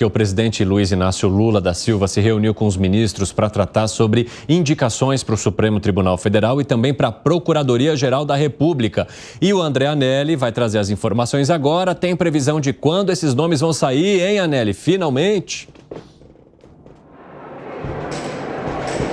que o presidente Luiz Inácio Lula da Silva se reuniu com os ministros para tratar sobre indicações para o Supremo Tribunal Federal e também para a Procuradoria-Geral da República. E o André Anelli vai trazer as informações agora. Tem previsão de quando esses nomes vão sair, hein, Anelli? Finalmente!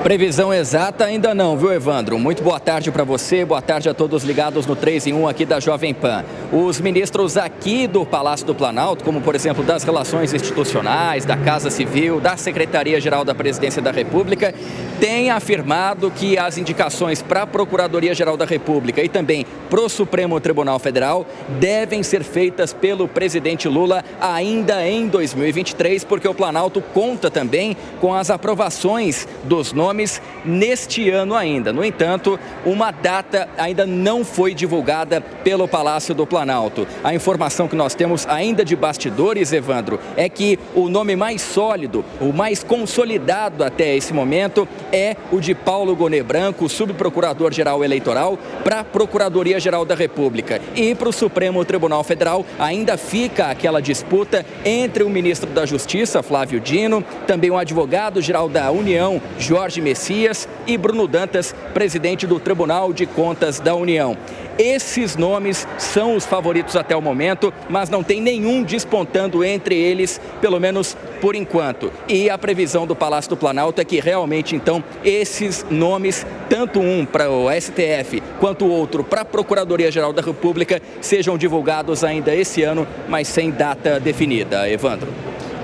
Previsão exata ainda não, viu, Evandro? Muito boa tarde para você, boa tarde a todos ligados no 3 em 1 aqui da Jovem Pan. Os ministros aqui do Palácio do Planalto, como por exemplo das Relações Institucionais, da Casa Civil, da Secretaria-Geral da Presidência da República, têm afirmado que as indicações para a Procuradoria-Geral da República e também para o Supremo Tribunal Federal devem ser feitas pelo presidente Lula ainda em 2023, porque o Planalto conta também com as aprovações dos nomes neste ano ainda. No entanto, uma data ainda não foi divulgada pelo Palácio do Planalto. A informação que nós temos ainda de bastidores, Evandro, é que o nome mais sólido, o mais consolidado até esse momento é o de Paulo Gonet Branco, subprocurador-geral eleitoral, para a Procuradoria-Geral da República. E para o Supremo Tribunal Federal ainda fica aquela disputa entre o ministro da Justiça, Flávio Dino, também o advogado-geral da União, Jorge Messias, e Bruno Dantas, presidente do Tribunal de Contas da União. Esses nomes são os favoritos até o momento, mas não tem nenhum despontando entre eles, pelo menos por enquanto. E a previsão do Palácio do Planalto é que realmente, então, esses nomes, tanto um para o STF quanto o outro para a Procuradoria-Geral da República, sejam divulgados ainda esse ano, mas sem data definida. Evandro.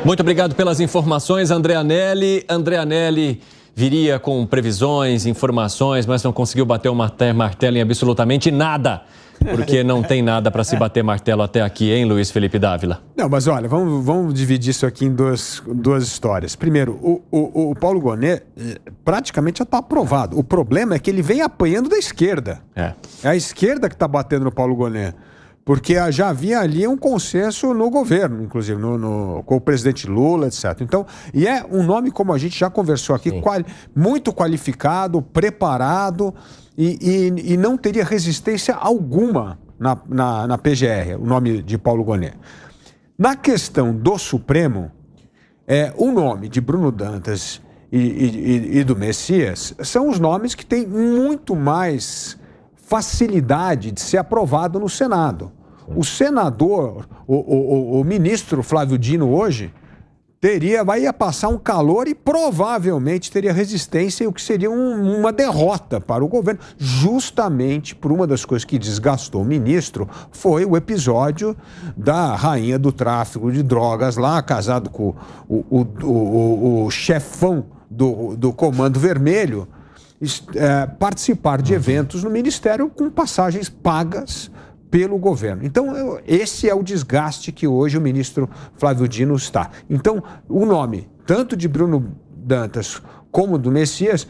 Muito obrigado pelas informações, André Anelli. André Anelli viria com previsões, informações, mas não conseguiu bater o martelo em absolutamente nada, porque não tem nada para se bater martelo até aqui, hein, Luiz Felipe Dávila? Não, mas olha, vamos dividir isso aqui em duas histórias. Primeiro, o Paulo Gonet praticamente já está aprovado. O problema é que ele vem apanhando da esquerda. É a esquerda que está batendo no Paulo Gonet. Porque já havia ali um consenso no governo, inclusive, com o presidente Lula, etc. Então, e é um nome, como a gente já conversou aqui, muito qualificado, preparado e não teria resistência alguma na PGR, o nome de Paulo Gonet. Na questão do Supremo, o nome de Bruno Dantas e do Messias são os nomes que têm muito mais facilidade de ser aprovado no Senado. O senador, o ministro Flávio Dino hoje, ia passar um calor e provavelmente teria resistência, o que seria uma derrota para o governo, justamente por uma das coisas que desgastou o ministro, foi o episódio da rainha do tráfico de drogas lá, casado com o chefão do Comando Vermelho, participar de eventos no Ministério com passagens pagas pelo governo. Então, esse é o desgaste que hoje o ministro Flávio Dino está. Então, o nome, tanto de Bruno Dantas como do Messias,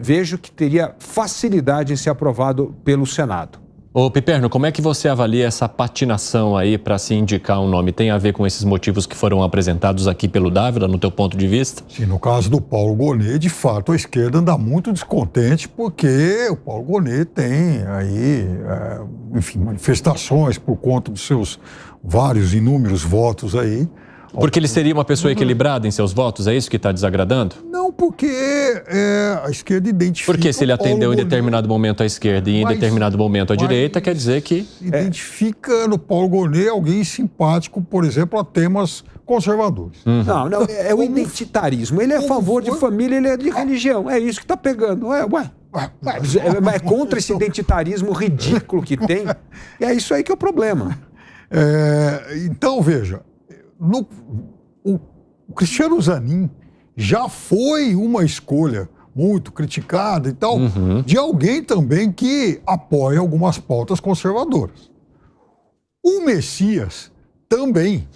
vejo que teria facilidade em ser aprovado pelo Senado. Ô Piperno, como é que você avalia essa patinação aí para se indicar um nome? Tem a ver com esses motivos que foram apresentados aqui pelo Dávila, no teu ponto de vista? Sim, no caso do Paulo Gonet, de fato, a esquerda anda muito descontente porque o Paulo Gonet tem aí, enfim, manifestações por conta dos seus vários, inúmeros votos aí. Porque ele seria uma pessoa equilibrada em seus votos? É isso que está desagradando? Não, porque a esquerda identifica... Porque se ele atendeu em determinado momento à esquerda e em determinado momento à direita, quer dizer que... Identifica no Paulo Gonet alguém simpático, por exemplo, a temas conservadores. Não, é o identitarismo. Ele é a favor de família, ele é de religião. É isso que está pegando. É contra esse identitarismo ridículo que tem. E é isso aí que é o problema. Então, veja... O Cristiano Zanin já foi uma escolha muito criticada e tal, de alguém também que apoia algumas pautas conservadoras. O Messias também.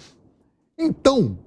Então,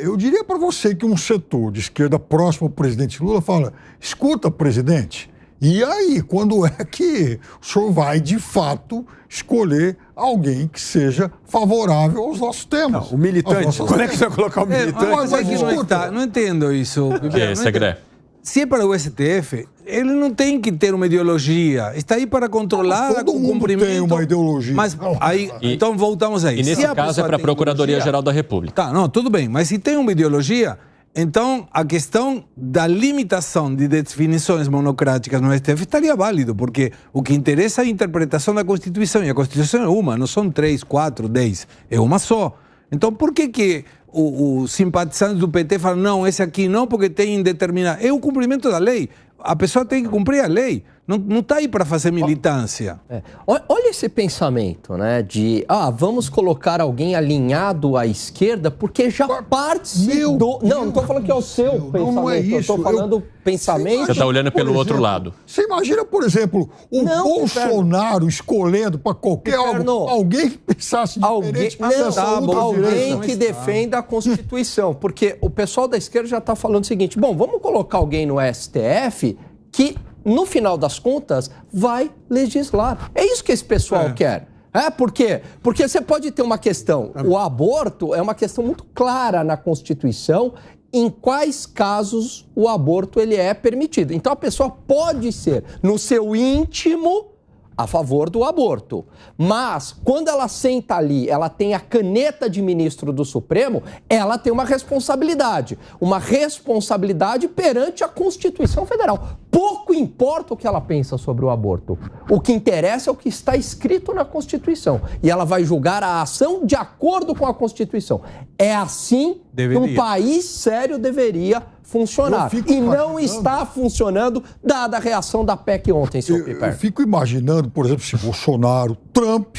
eu diria para você que um setor de esquerda próximo ao presidente Lula fala: escuta, presidente, e aí, quando é que o senhor vai, de fato, escolher alguém que seja favorável aos nossos temas? O militante. Quando é que você vai colocar o militante? Não entendo isso. Que é, Segré? Se é para o STF, ele não tem que ter uma ideologia. Está aí para controlar o cumprimento. Tem uma ideologia. Mas aí, então voltamos aí. E nesse caso é para a Procuradoria-Geral da República. Tá, não, tudo bem. Mas se tem uma ideologia, então a questão da limitação de definições monocráticas no STF estaria válido, porque o que interessa é a interpretação da Constituição. E a Constituição é uma, não são 3, 4, 10. É uma só. Então por que os simpatizantes do PT falam, não, esse aqui não, porque tem indeterminado. É o cumprimento da lei. A pessoa tem que cumprir a lei. Não está aí para fazer militância. Olha esse pensamento, né? De, vamos colocar alguém alinhado à esquerda porque já participou. Não estou falando que é o seu pensamento. Não é isso. Eu estou falando pensamento. Você está olhando pelo outro lado. Você imagina, por exemplo, o Bolsonaro escolhendo para qualquer alguém que pensasse diferente. Alguém que defenda a Constituição. Porque o pessoal da esquerda já está falando o seguinte, bom, vamos colocar alguém no STF que, no final das contas, vai legislar. É isso que esse pessoal quer. Por quê? Porque você pode ter uma questão. O aborto é uma questão muito clara na Constituição em quais casos o aborto ele é permitido. Então a pessoa pode ser, no seu íntimo, a favor do aborto. Mas, quando ela senta ali, ela tem a caneta de ministro do Supremo, ela tem uma responsabilidade. Uma responsabilidade perante a Constituição Federal. Pouco importa o que ela pensa sobre o aborto. O que interessa é o que está escrito na Constituição. E ela vai julgar a ação de acordo com a Constituição. É assim que um país sério deveria funcionar. E não está funcionando, dada a reação da PEC ontem, seu Piper. Eu fico imaginando, por exemplo, se Bolsonaro, Trump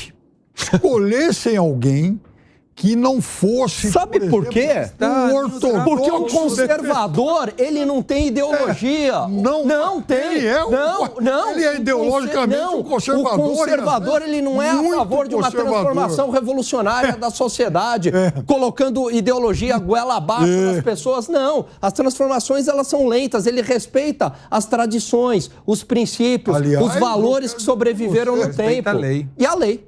escolhessem alguém que não fosse... Sabe por quê? Porque o conservador, ele não tem ideologia. Não tem. Ele é ideologicamente um conservador. O conservador, ele não é a favor de uma transformação revolucionária da sociedade, colocando ideologia goela abaixo das pessoas. Não. As transformações, elas são lentas. Ele respeita as tradições, os princípios, os valores que sobreviveram no tempo. E a lei.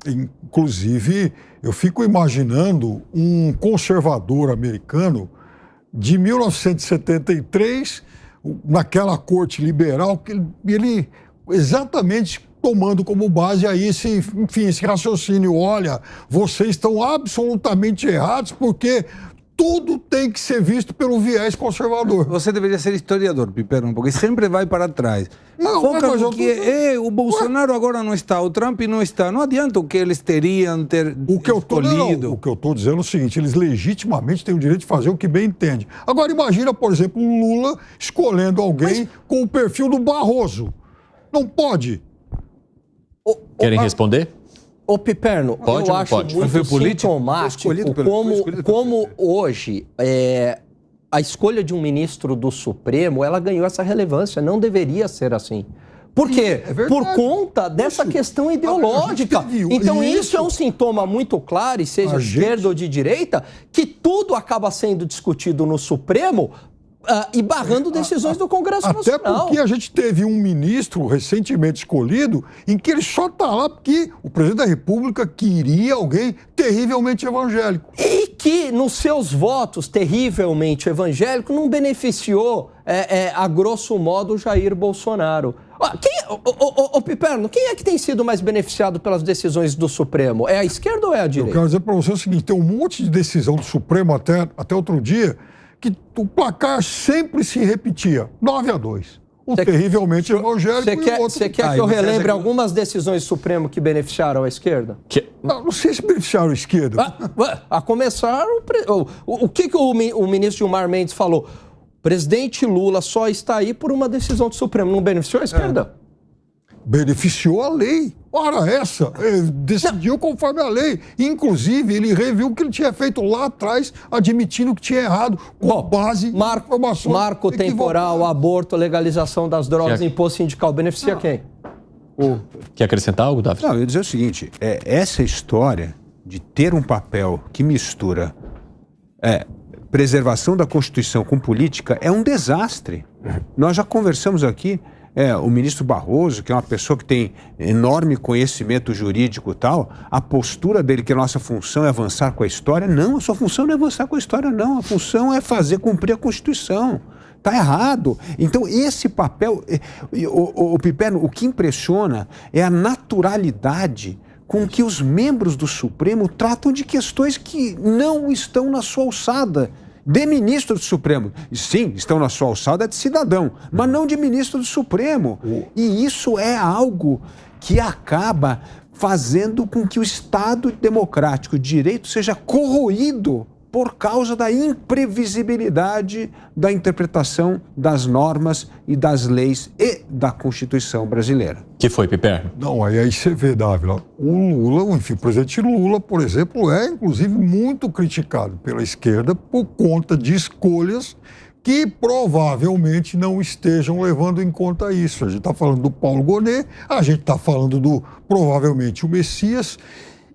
Inclusive, eu fico imaginando um conservador americano de 1973, naquela corte liberal, que ele exatamente tomando como base aí esse raciocínio. Olha, vocês estão absolutamente errados porque tudo tem que ser visto pelo viés conservador. Você deveria ser historiador, Piperno, porque sempre vai para trás. O Bolsonaro agora não está, o Trump não está. Não adianta o que eles teriam escolhido. O que eu estou dizendo é o seguinte, eles legitimamente têm o direito de fazer o que bem entende. Agora imagina, por exemplo, o Lula escolhendo alguém com o perfil do Barroso. Não pode. Querem responder? Ô, Piperno, eu acho muito sintomático como hoje a escolha de um ministro do Supremo, ela ganhou essa relevância. Não deveria ser assim. Por quê? Por conta dessa questão ideológica. Então isso é um sintoma muito claro, e seja de esquerda ou de direita, que tudo acaba sendo discutido no Supremo e barrando decisões do Congresso Nacional. Até porque a gente teve um ministro recentemente escolhido em que ele só está lá porque o presidente da República queria alguém terrivelmente evangélico. E que, nos seus votos terrivelmente evangélicos, não beneficiou, a grosso modo, Jair Bolsonaro. Piperno, quem é que tem sido mais beneficiado pelas decisões do Supremo? É a esquerda ou é a direita? Eu quero dizer para você o seguinte, tem um monte de decisão do Supremo até outro dia que o placar sempre se repetia, 9-2. Terrivelmente evangélico e o outro... Você quer que eu relembre algumas decisões do Supremo que beneficiaram a esquerda? Não sei se beneficiaram a esquerda. A começar, o que o ministro Gilmar Mendes falou? O presidente Lula só está aí por uma decisão do Supremo. Não beneficiou a esquerda? Beneficiou a lei. Ora, ele decidiu conforme a lei. Inclusive, ele reviu o que ele tinha feito lá atrás, admitindo que tinha errado, com base em informações. Marco temporal, aborto, legalização das drogas, imposto sindical, beneficia quem? Quer acrescentar algo, Davi? Não, eu ia dizer o seguinte, essa história de ter um papel que mistura preservação da Constituição com política é um desastre. Nós já conversamos aqui, o ministro Barroso, que é uma pessoa que tem enorme conhecimento jurídico e tal, a postura dele, que a nossa função é avançar com a história, não, a sua função não é avançar com a história, não, a função é fazer cumprir a Constituição. Está errado. Então, esse papel... O Piperno, o que impressiona é a naturalidade com que os membros do Supremo tratam de questões que não estão na sua alçada de ministro do Supremo. Sim, estão na sua alçada de cidadão, mas não de ministro do Supremo. E isso é algo que acaba fazendo com que o Estado democrático de direito seja corroído por causa da imprevisibilidade da interpretação das normas e das leis e da Constituição brasileira. Que foi, Piperno? Não, aí você vê, Dávila, o Lula, enfim, o presidente Lula, por exemplo, é inclusive muito criticado pela esquerda por conta de escolhas que provavelmente não estejam levando em conta isso. A gente está falando do Paulo Gonet, a gente está falando do, provavelmente, o Messias,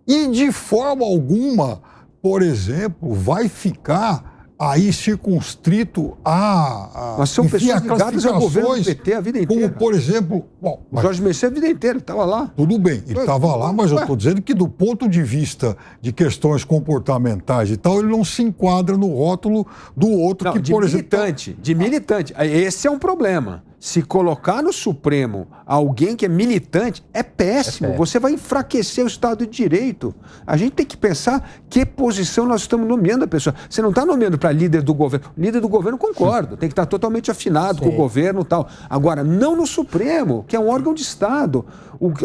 e de forma alguma, por exemplo, vai ficar aí circunstrito a mas são pessoas ligadas ao governo do PT a vida inteira. Como, por exemplo... Bom, o Jorge Messias a vida inteira, ele estava lá. Tudo bem, ele estava lá, mas eu estou dizendo que do ponto de vista de questões comportamentais e tal, ele não se enquadra no rótulo do outro que, por exemplo... De militante. Esse é um problema. Se colocar no Supremo alguém que é militante, é péssimo. Você vai enfraquecer o Estado de Direito. A gente tem que pensar que posição nós estamos nomeando a pessoa. Você não está nomeando para líder do governo. Líder do governo, concordo. Tem que estar totalmente afinado com o governo e tal. Agora, não no Supremo, que é um órgão de Estado.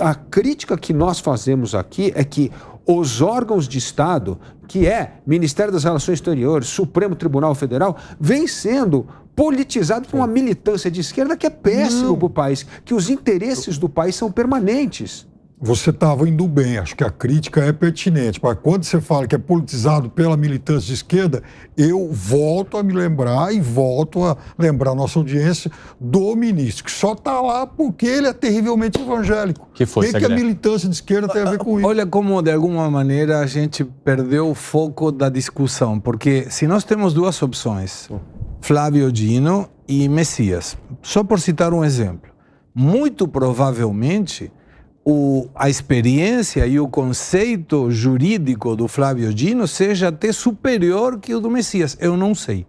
A crítica que nós fazemos aqui é que os órgãos de Estado, que é Ministério das Relações Exteriores, Supremo Tribunal Federal, vem sendo politizado por uma militância de esquerda que é péssimo para o país, que os interesses do país são permanentes. Você estava indo bem, acho que a crítica é pertinente, mas quando você fala que é politizado pela militância de esquerda, eu volto a me lembrar e volto a lembrar a nossa audiência do ministro, que só está lá porque ele é terrivelmente evangélico. Que foi, que a militância de esquerda tem a ver com isso? Olha como, de alguma maneira, a gente perdeu o foco da discussão, porque se nós temos duas opções, Flávio Dino e Messias, só por citar um exemplo, muito provavelmente a experiência e o conceito jurídico do Flávio Dino seja até superior que o do Messias. Eu não sei.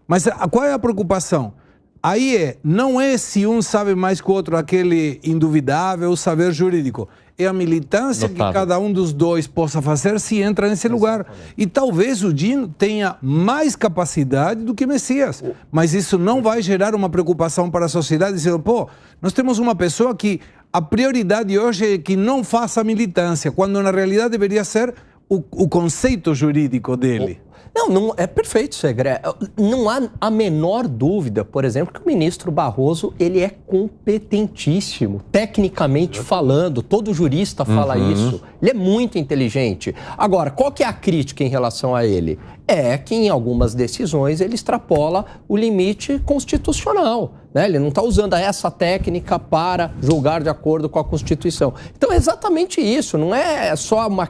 Mas qual é a preocupação? Aí não é se um sabe mais que o outro, aquele induvidável saber jurídico. É a militância que cada um dos dois possa fazer se entra nesse lugar. E talvez o Dino tenha mais capacidade do que Messias. Mas isso não vai gerar uma preocupação para a sociedade, dizendo, pô, nós temos uma pessoa que a prioridade hoje é que não faça militância, quando na realidade deveria ser o conceito jurídico dele. Não, é perfeito, Segré. Não há a menor dúvida, por exemplo, que o ministro Barroso, ele é competentíssimo, tecnicamente falando, todo jurista fala isso. Ele é muito inteligente. Agora, qual que é a crítica em relação a ele? É que em algumas decisões ele extrapola o limite constitucional, né? Ele não está usando essa técnica para julgar de acordo com a Constituição. Então é exatamente isso, não é só uma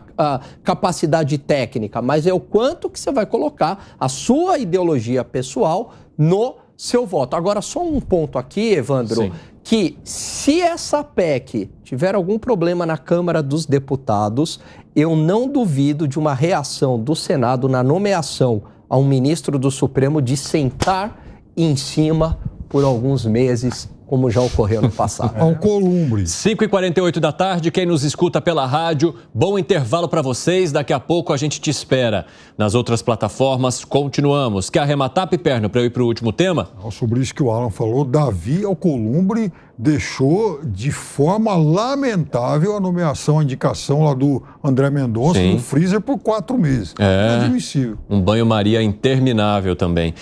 capacidade técnica, mas é o quanto que você vai colocar a sua ideologia pessoal no seu voto. Agora, só um ponto aqui, Evandro, que se essa PEC tiver algum problema na Câmara dos Deputados, eu não duvido de uma reação do Senado na nomeação a um ministro do Supremo de sentar em cima por alguns meses, como já ocorreu no passado. Ao Columbre. 5h48 da tarde, quem nos escuta pela rádio, bom intervalo para vocês, daqui a pouco a gente te espera. Nas outras plataformas, continuamos. Quer arrematar, Piperno, para eu ir para o último tema? Sobre isso que o Alan falou, Davi Alcolumbre deixou de forma lamentável a nomeação, a indicação lá do André Mendonça no freezer por 4 meses. É inadmissível. Um banho-maria interminável também.